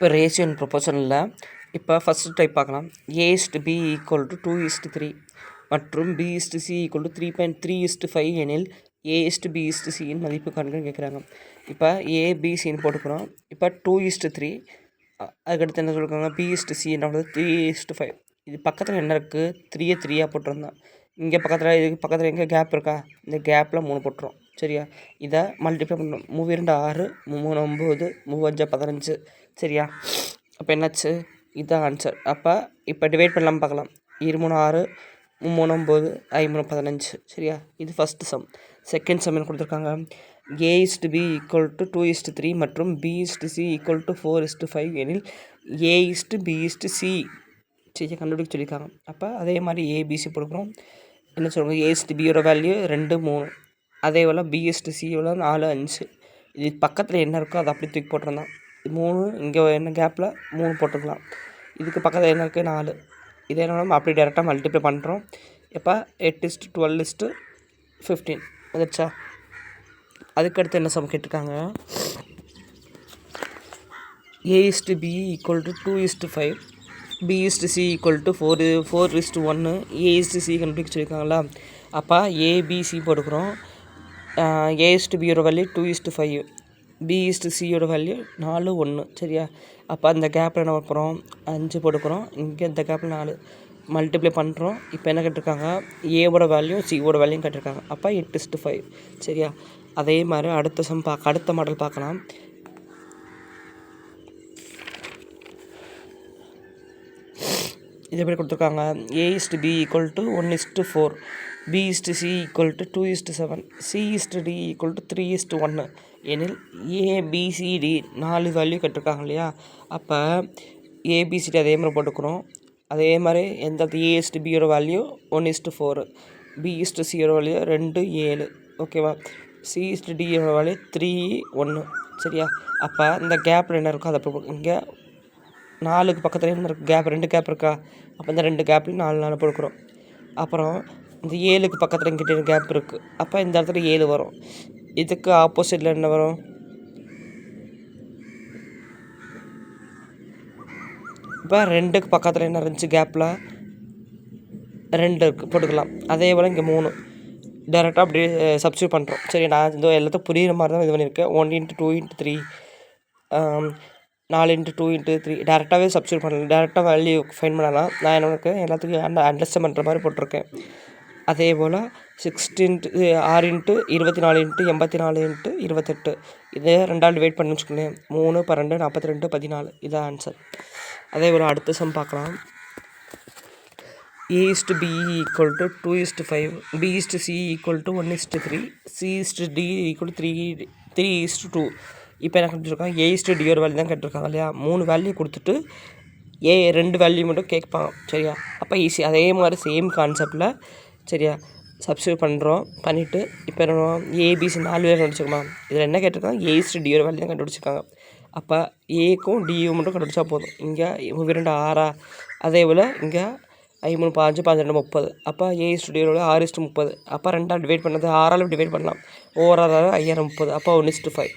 இப்போ ratio and ப்ரொபோர்ஷனில் இப்போ first type பார்க்கலாம். A/B = 2:3 மற்றும் B/C = 3.3:5 எனில் A/B/C இன் மதிப்பு காண்கன்னு கேட்குறாங்க. இப்போ ABCன்னு போட்டுக்கிறோம். இப்போ 2:3 அதுக்கடுத்து என்ன சொல்லியிருக்காங்க, B/C என்னோட 3:5. இது பக்கத்தில் என்ன இருக்குது, 3 3 போட்டிருந்தோம். இங்கே பக்கத்தில் இதுக்கு பக்கத்தில் எங்கே கேப் இருக்கா, இந்த கேப்பில் 3 போட்டுரும். சரியா, இதை மல்டிப்ளை பண்ணணும். 3 2 6, 3 9, 3 5 15. சரியா, அப்போ என்னாச்சு, இதுதான் ஆன்சர். அப்போ இப்போ டிவைட் பண்ணலாமல் பார்க்கலாம். 2 3 6, 3 9, 5 15. சரியா, இது ஃபஸ்ட்டு சம். செகண்ட் சம் என்ன கொடுத்துருக்காங்க, A/B = 2:3 மற்றும் B/C = 4:5 எனில் A/B/C சரி கண்டுபிடிக்க சொல்லியிருக்காங்க. அப்போ அதே மாதிரி ABC கொடுக்குறோம். என்ன சொல்லுங்கள், A/Bயோட வேல்யூ 2 3, அதே போல் B/Cயோட 4 5. இது பக்கத்தில் என்ன இருக்கோ அதை அப்படி தூக்கி போட்டிருந்தான். 3 இங்கே என்ன கேப்பில் 3 போட்டுக்கலாம். இதுக்கு பக்கத்தில் என்ன இருக்குது, 4. இதே நம்ம அப்படி டேரெக்டாக மல்டிப்ளை பண்ணுறோம். இப்போ 8:12:15 வந்துடுச்சா. அதுக்கடுத்து என்ன சம் கேட்டிருக்காங்க, A/B = 2:5, B/C = 4:1, A/C கண்டுபிடிக்க சொல்லியிருக்காங்களா. அப்போ ABC போட்டுக்கிறோம். A/Bயோட வேல்யூ 2:5, B/Cயோட வேல்யூ 4 1. சரியா, அப்போ அந்த கேப்பில் என்ன பார்க்குறோம், 5 போட்டுக்கிறோம். இங்கே இந்த கேப்பில் 4 மல்டிப்ளை பண்ணுறோம். இப்போ என்ன கேட்டிருக்காங்க, ஏவோட வேல்யூ சியோட வேல்யூயும் கேட்டிருக்காங்க. அப்போ 8:5. சரியா, அதே மாதிரி அடுத்த சம் அடுத்த மாடல் பார்க்கலாம். இது எப்படி கொடுத்துருக்காங்க, A/B = 1:4, B/C = 2:7, C/D = 3:1 எனில் ABCD 4 வேல்யூ கேட்டிருக்காங்க இல்லையா. அப்போ ABCD அதே மாதிரி போட்டுக்கிறோம். அதே மாதிரி எந்த A/Bயோட வேல்யூ 1:4, B/Cயோட வேல்யூ 2 7. ஓகேவா, C/Dயோட வேல்யூ 3 1. சரியா, அப்போ இந்த கேப்பில் என்ன இருக்கோ அதை இங்கே 4க்கு பக்கத்தில் என்ன இருக்குது, கேப் 2 கேப் இருக்கா. அப்போ இந்த 2 கேப்லையும் 4 4 போட்டுக்கிறோம். அப்புறம் இந்த 7க்கு பக்கத்தில் இங்கிட்ட கேப் இருக்குது. அப்போ இந்த இடத்துல 7 வரும். இதுக்கு ஆப்போசிட்டில் என்ன வரும், இப்போ 2க்கு பக்கத்தில் என்ன இருந்துச்சு, கேப்பில் 2 இருக்குது போட்டுக்கலாம். அதே போல் இங்கே 3 டேரெக்டாக அப்படியே சப்ஸ்டியூட் பண்ணுறோம். சரி, நான் இந்த எல்லாத்தையும் புரிகிற மாதிரி தான் இது பண்ணியிருக்கேன். 1 × 2 × 3, 4 × 2 × 3 டேரெக்டாகவே சப்ஸ்டியூட் பண்ணலாம். டேரெக்டாக வேல்யூ ஃபைன் பண்ணலாம். நான் எனக்கு எல்லாத்துக்கும் அண்டர்ஸ்டாண்ட் பண்ணுற மாதிரி போட்டிருக்கேன். அதே போல் 6 × 6 × 24 × 84 × 28 இதை 2ஆல் டிவைட் பண்ணி வச்சுக்கோங்களேன். 3 12 42 14 இதான் ஆன்சர். அதே போல் அடுத்த சம் பார்க்கலாம். A/B = 2:5, B/C = 1:3, C/D = 3:2. இப்போ என்ன கேட்டிருக்காங்க, A/Dயோட வேல்யூ தான் கேட்டிருக்காங்க இல்லையா. 3 வேல்யூ கொடுத்துட்டு 2 வேல்யூ மட்டும் கேட்பாங்க. சரியா, அப்போ ஈஸி. அதே மாதிரி சேம் கான்செப்டில் சரியா சப்ஸ்டியூட் பண்ணுறோம். பண்ணிவிட்டு இப்போ என்ன ABC 4 வேல்யூ கண்டுபிடிச்சிருக்கோமா. இதில் என்ன கேட்டிருக்காங்க, A/Dயோட வேல்யூ தான் கண்டுபிடிச்சிருக்காங்க. அப்போ ஏக்கும் டியும் மட்டும் கண்டுபிடிச்சா போதும். இங்கே 2 6, அதே போல் இங்கே 5 5 5 30. அப்போ A/Dயோட 6:30. அப்போ 2ஆல் டிவைட் பண்ணது 6ஆல் டிவைட் பண்ணலாம். ஓவரால் 5 30. அப்போ 1:5.